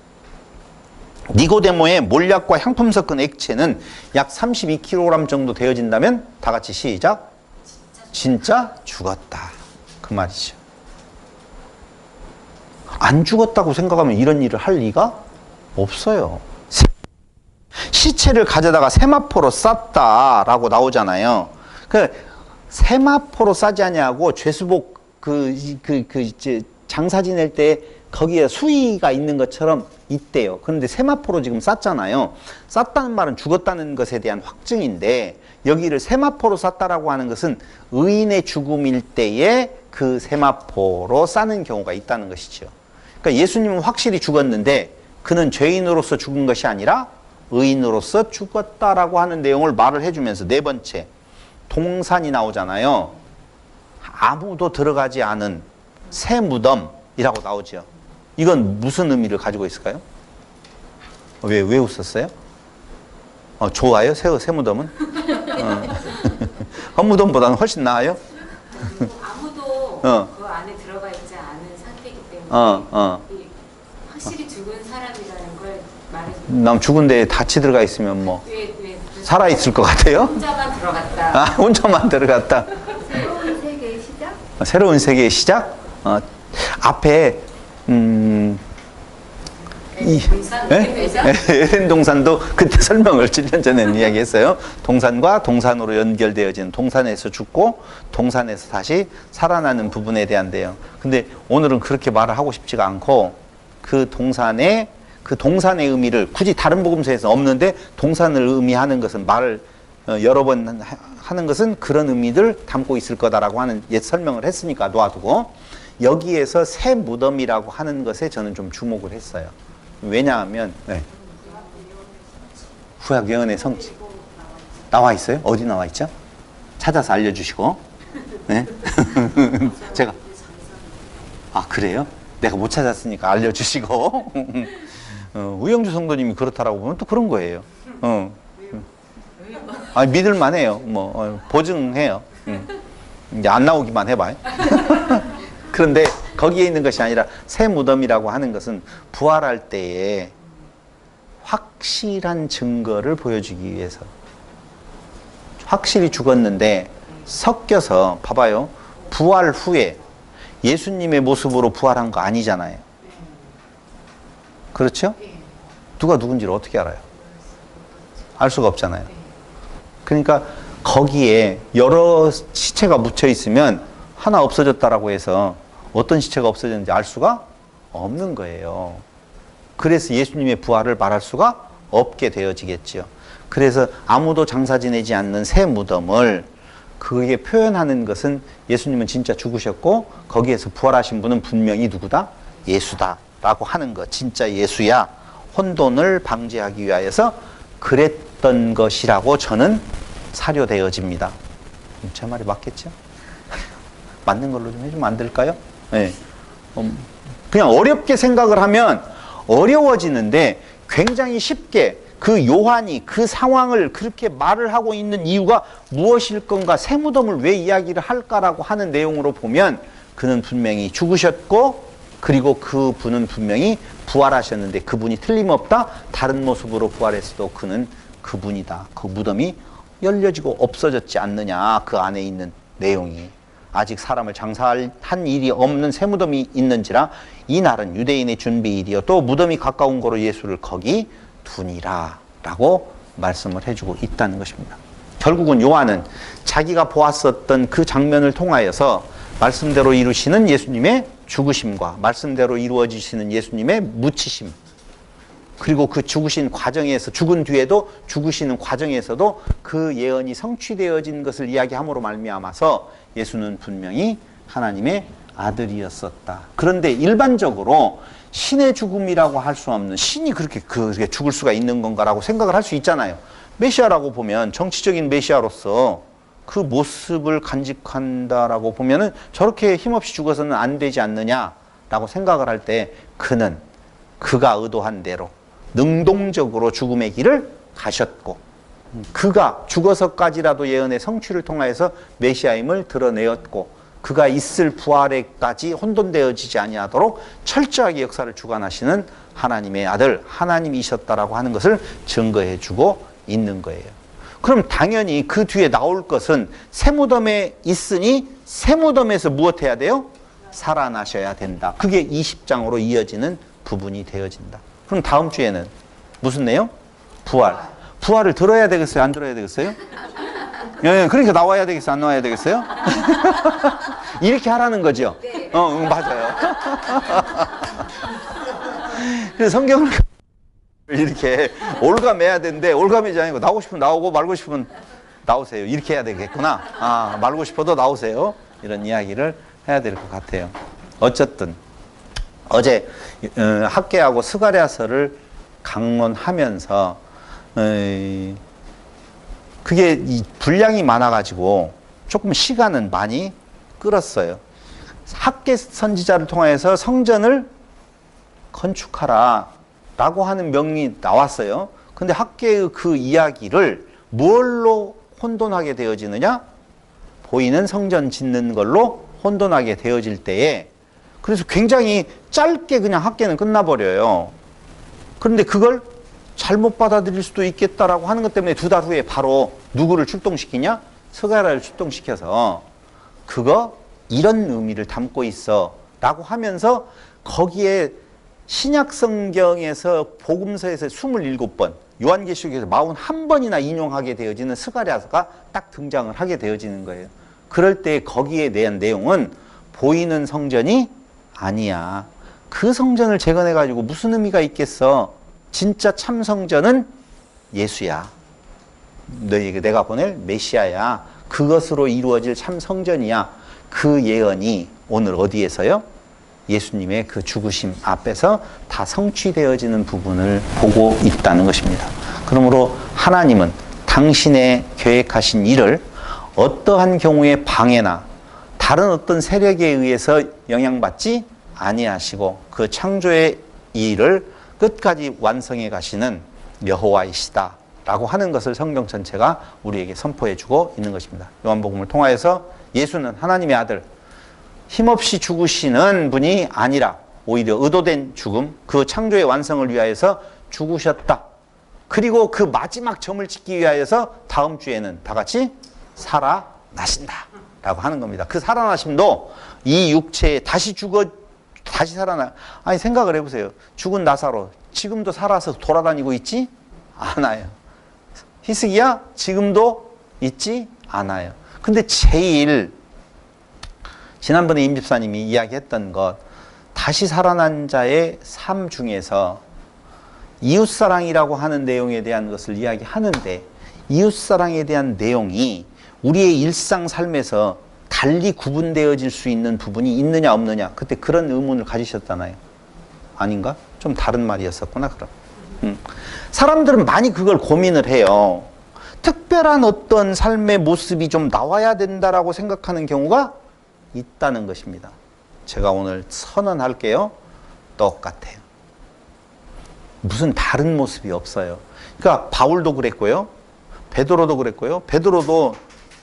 니고데모의 몰약과 향품 섞은 액체는 약 32kg 정도 되어진다면 다 같이 시작. 진짜 죽었다. 그 말이죠. 안 죽었다고 생각하면 이런 일을 할 리가 없어요. 시체를 가져다가 세마포로 쌌다라고 나오잖아요. 그 세마포로 싸지 않냐고 죄수복 이제 장사 지낼 때 거기에 수위가 있는 것처럼 있대요. 그런데 세마포로 지금 쌌잖아요. 쌌다는 말은 죽었다는 것에 대한 확증인데 여기를 세마포로 쌌다라고 하는 것은 의인의 죽음일 때에 그 세마포로 싸는 경우가 있다는 것이죠. 그러니까 예수님은 확실히 죽었는데 그는 죄인으로서 죽은 것이 아니라 의인으로서 죽었다라고 하는 내용을 말을 해주면서 네 번째, 동산이 나오잖아요. 아무도 들어가지 않은 새 무덤이라고 나오죠. 이건 무슨 의미를 가지고 있을까요? 왜 웃었어요? 좋아요? 새 무덤은? 헛무덤보다는 훨씬 나아요? 아무도 그 안에 들어가 있지 않은 상태이기 때문에 확실히 죽은 사람이라는 걸 말해줍니다. 남 죽은 데에 닻이 들어가 있으면 뭐 왜 살아있을 것 같아요? 혼자만 들어갔다. 혼자만 들어갔다. 새로운 세계의 시작? 새로운 세계의 시작? 앞에 에덴 동산도 그때 설명을 7년 전에 이야기했어요. 동산과 동산으로 연결되어진 동산에서 죽고 동산에서 다시 살아나는 부분에 대한데요. 근데 오늘은 그렇게 말을 하고 싶지가 않고 그 동산의 의미를 굳이 다른 복음서에서 없는데 동산을 의미하는 것은 말을 여러 번 하는 것은 그런 의미를 담고 있을 거다라고 하는 옛 설명을 했으니까 놔두고 여기에서 새 무덤이라고 하는 것에 저는 좀 주목을 했어요. 왜냐하면 구약 예언의 성취 나와 있어요? 어디 나와 있죠? 찾아서 알려주시고. 네? 제가 그래요? 내가 못 찾았으니까 알려주시고. 우영주 성도님이 그렇다라고 보면 또 그런 거예요. 믿을만해요. 보증해요. 이제 안 나오기만 해봐요. 그런데 거기에 있는 것이 아니라 새 무덤이라고 하는 것은 부활할 때에 확실한 증거를 보여주기 위해서 확실히 죽었는데 섞여서 봐봐요. 부활 후에 예수님의 모습으로 부활한 거 아니잖아요. 그렇죠? 누가 누군지를 어떻게 알아요? 알 수가 없잖아요. 그러니까 거기에 여러 시체가 묻혀 있으면 하나 없어졌다라고 해서 어떤 시체가 없어졌는지 알 수가 없는 거예요. 그래서 예수님의 부활을 말할 수가 없게 되어지겠죠. 그래서 아무도 장사 지내지 않는 새 무덤을 그게 표현하는 것은 예수님은 진짜 죽으셨고 거기에서 부활하신 분은 분명히 누구다? 예수다 라고 하는 것. 진짜 예수야. 혼돈을 방지하기 위하여서 그랬던 것이라고 저는 사료되어집니다. 제 말이 맞겠죠? 맞는 걸로 좀 해주면 안 될까요? 네. 그냥 어렵게 생각을 하면 어려워지는데 굉장히 쉽게 그 요한이 그 상황을 그렇게 말을 하고 있는 이유가 무엇일 건가, 새 무덤을 왜 이야기를 할까라고 하는 내용으로 보면 그는 분명히 죽으셨고 그리고 그 분은 분명히 부활하셨는데 그분이 틀림없다. 다른 모습으로 부활했어도 그는 그분이다. 그 무덤이 열려지고 없어졌지 않느냐. 그 안에 있는 내용이. 아직 사람을 장사한 일이 없는 새 무덤이 있는지라 이 날은 유대인의 준비일이요 또 무덤이 가까운 거로 예수를 거기 두니라 라고 말씀을 해주고 있다는 것입니다. 결국은 요한은 자기가 보았었던 그 장면을 통하여서 말씀대로 이루시는 예수님의 죽으심과 말씀대로 이루어지시는 예수님의 묻히심 그리고 그 죽으신 과정에서 죽은 뒤에도 죽으시는 과정에서도 그 예언이 성취되어진 것을 이야기함으로 말미암아서 예수는 분명히 하나님의 아들이었었다. 그런데 일반적으로 신의 죽음이라고 할 수 없는 신이 그렇게 죽을 수가 있는 건가라고 생각을 할 수 있잖아요. 메시아라고 보면 정치적인 메시아로서 그 모습을 간직한다라고 보면은 저렇게 힘없이 죽어서는 안 되지 않느냐라고 라고 생각을 할 때 그는 그가 의도한 대로 능동적으로 죽음의 길을 가셨고 그가 죽어서까지라도 예언의 성취를 통하여서 메시아임을 드러내었고 그가 있을 부활에까지 혼돈되어지지 아니하도록 철저하게 역사를 주관하시는 하나님의 아들 하나님이셨다라고 하는 것을 증거해 주고 있는 거예요. 그럼 당연히 그 뒤에 나올 것은 새무덤에 있으니 새무덤에서 무엇해야 돼요? 살아나셔야 된다. 그게 20장으로 이어지는 부분이 되어진다. 그럼 다음 주에는 무슨 내용? 부활. 부활을 들어야 되겠어요? 안 들어야 되겠어요? 예, 그러니까 나와야 되겠어요? 안 나와야 되겠어요? 이렇게 하라는 거죠? 네. 맞아요. 그래서 성경을 이렇게 올가매야 되는데 올가매지 아니고 나오고 싶으면 나오고 말고 싶으면 나오세요. 이렇게 해야 되겠구나. 말고 싶어도 나오세요. 이런 이야기를 해야 될 것 같아요. 어쨌든 어제 학개하고 스가랴서를 강론하면서 그게 분량이 많아가지고 조금 시간은 많이 끌었어요. 학개 선지자를 통해서 성전을 건축하라 라고 하는 명이 나왔어요. 근데 학개의 그 이야기를 뭘로 혼돈하게 되어지느냐? 보이는 성전 짓는 걸로 혼돈하게 되어질 때에 그래서 굉장히 짧게 그냥 학개는 끝나버려요. 그런데 그걸 잘못 받아들일 수도 있겠다라고 하는 것 때문에 2달 후에 바로 누구를 출동시키냐? 스가랴를 출동시켜서 그거 이런 의미를 담고 있어 라고 하면서 거기에 신약 성경에서 복음서에서 27번, 요한계시록에서 41번이나 인용하게 되어지는 스가랴가 딱 등장을 하게 되어지는 거예요. 그럴 때 거기에 대한 내용은 보이는 성전이 아니야. 그 성전을 재건해가지고 무슨 의미가 있겠어? 진짜 참 성전은 예수야. 너희에게 내가 보낼 메시아야. 그것으로 이루어질 참 성전이야. 그 예언이 오늘 어디에서요? 예수님의 그 죽으심 앞에서 다 성취되어지는 부분을 보고 있다는 것입니다. 그러므로 하나님은 당신의 계획하신 일을 어떠한 경우에 방해나 다른 어떤 세력에 의해서 영향받지 아니하시고 그 창조의 일을 끝까지 완성해 가시는 여호와이시다 라고 하는 것을 성경 전체가 우리에게 선포해 주고 있는 것입니다. 요한복음을 통하여서 예수는 하나님의 아들, 힘없이 죽으시는 분이 아니라 오히려 의도된 죽음, 그 창조의 완성을 위하여서 죽으셨다. 그리고 그 마지막 점을 찍기 위하여서 다음 주에는 다 같이 살아나신다 라고 하는 겁니다. 그 살아나심도 이 육체에 다시 살아나. 아니 생각을 해보세요. 죽은 나사로 지금도 살아서 돌아다니고 있지 않아요. 히스기야 지금도 있지 않아요. 근데 제일 지난번에 임 집사님이 이야기했던 것, 다시 살아난 자의 삶 중에서 이웃사랑이라고 하는 내용에 대한 것을 이야기하는데 이웃사랑에 대한 내용이 우리의 일상 삶에서 달리 구분되어질 수 있는 부분이 있느냐 없느냐, 그때 그런 의문을 가지셨잖아요. 아닌가? 좀 다른 말이었었구나 그럼. 사람들은 많이 그걸 고민을 해요. 특별한 어떤 삶의 모습이 좀 나와야 된다라고 생각하는 경우가 있다는 것입니다. 제가 오늘 선언할게요. 똑같아요. 무슨 다른 모습이 없어요. 그러니까 바울도 그랬고요. 베드로도 그랬고요. 베드로도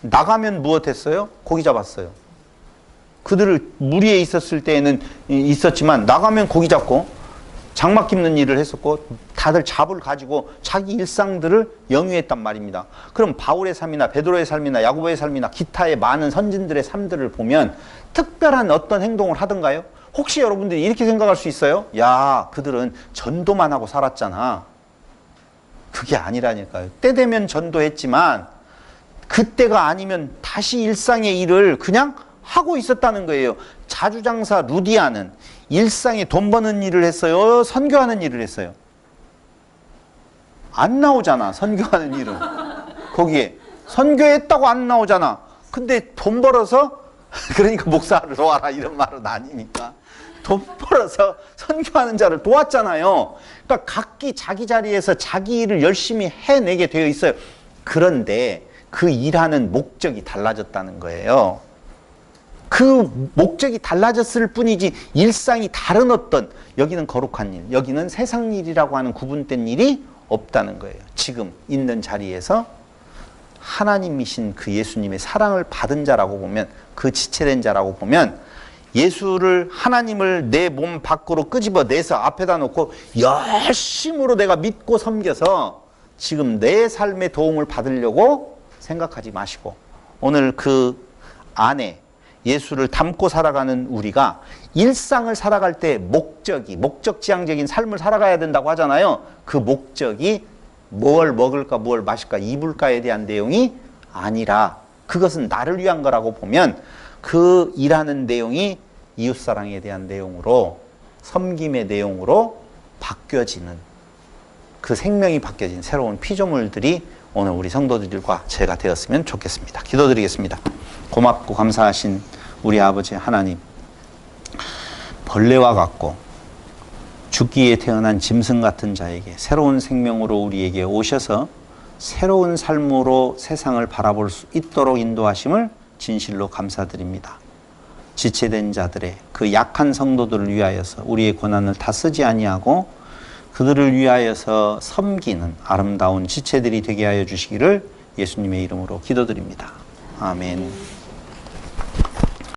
나가면 무엇했어요? 고기 잡았어요. 그들을 무리에 있었을 때에는 있었지만 나가면 고기 잡고 장막 깁는 일을 했었고 다들 잡을 가지고 자기 일상들을 영위했단 말입니다. 그럼 바울의 삶이나 베드로의 삶이나 야고보의 삶이나 기타의 많은 선진들의 삶들을 보면 특별한 어떤 행동을 하던가요? 혹시 여러분들이 이렇게 생각할 수 있어요? 야, 그들은 전도만 하고 살았잖아. 그게 아니라니까요. 때 되면 전도했지만 그때가 아니면 다시 일상의 일을 그냥 하고 있었다는 거예요. 자주장사 루디아는 일상에 돈 버는 일을 했어요? 선교하는 일을 했어요? 안 나오잖아, 선교하는 일은. 거기에 선교했다고 안 나오잖아. 근데 돈 벌어서 그러니까 목사를 도와라 이런 말은 아니니까 돈 벌어서 선교하는 자를 도왔잖아요. 그러니까 각기 자기 자리에서 자기 일을 열심히 해내게 되어 있어요. 그런데 그 일하는 목적이 달라졌다는 거예요. 그 목적이 달라졌을 뿐이지 일상이 다른 어떤, 여기는 거룩한 일, 여기는 세상 일이라고 하는 구분된 일이 없다는 거예요. 지금 있는 자리에서 하나님이신 그 예수님의 사랑을 받은 자라고 보면, 그 지체된 자라고 보면, 예수를, 하나님을 내 몸 밖으로 끄집어내서 앞에다 놓고 열심으로 내가 믿고 섬겨서 지금 내 삶의 도움을 받으려고 생각하지 마시고, 오늘 그 안에 예수를 담고 살아가는 우리가 일상을 살아갈 때 목적이, 목적지향적인 삶을 살아가야 된다고 하잖아요. 그 목적이 뭘 먹을까, 뭘 마실까, 입을까에 대한 내용이 아니라 그것은 나를 위한 거라고 보면, 그 일하는 내용이 이웃사랑에 대한 내용으로, 섬김의 내용으로 바뀌어지는, 그 생명이 바뀌어진 새로운 피조물들이 오늘 우리 성도들과 제가 되었으면 좋겠습니다. 기도드리겠습니다. 고맙고 감사하신 우리 아버지 하나님, 벌레와 같고 죽기에 태어난 짐승 같은 자에게 새로운 생명으로 우리에게 오셔서 새로운 삶으로 세상을 바라볼 수 있도록 인도하심을 진실로 감사드립니다. 지체된 자들의, 그 약한 성도들을 위하여서 우리의 권한을 다 쓰지 아니하고 그들을 위하여서 섬기는 아름다운 지체들이 되게 하여 주시기를 예수님의 이름으로 기도드립니다. 아멘.